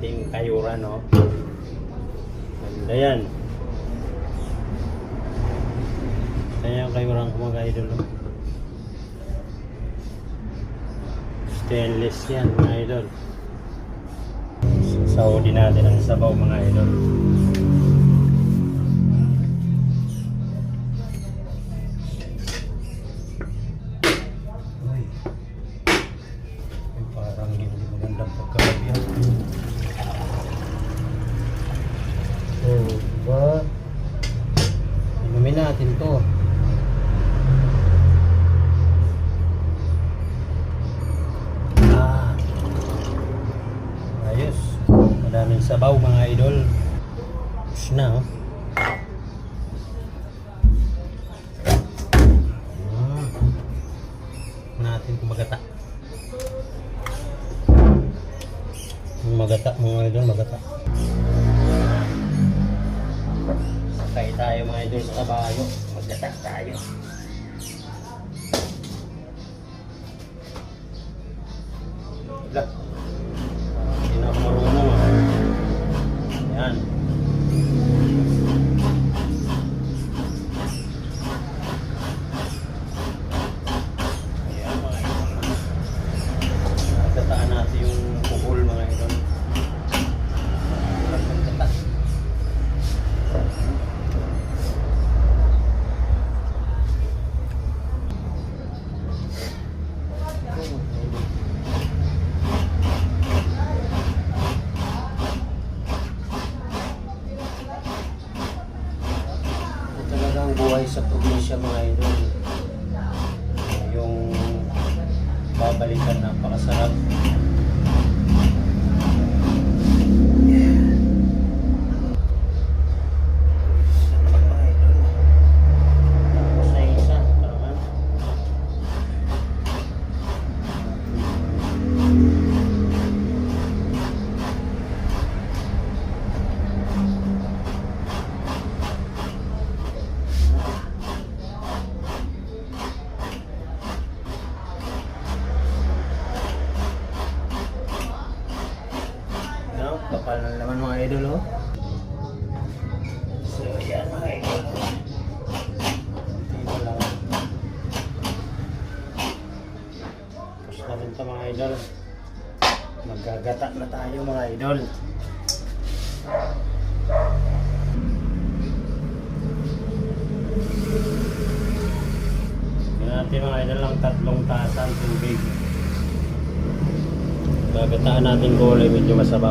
ating kayuran, no? Ganda yan. Kaya yung kayuran ko mga idol, no? Stainless yan mga idol. Sasaudin natin ang sabaw mga idol. Uy, parang hindi magandang pagkakabyan. Oh, ba? Inumin natin to. Ayos. Madaming sabaw mga idol. Push na, oh. Natin kung magata. Magata mga idol, magata. Sakay tayo mga idol sa kabayo. Magata tayo. Lah. Hindi na ako marunong, ah. Ayan. Ayan mga idol. Nagkataan natin yung kuhol mga idol. Nagkata. Talagang buhay sa probinsya mga idol. Yung babalikan, napakasarap. Tapos na isa. Tama. Kapal na naman mga idol, oh. So yan mga idol. Dito lang. Tapos na rin ito mga idol. Magagata na tayo mga idol. Yan natin mga idol lang 3 tasang tubig. Gagataan natin gulay, medyo masaba.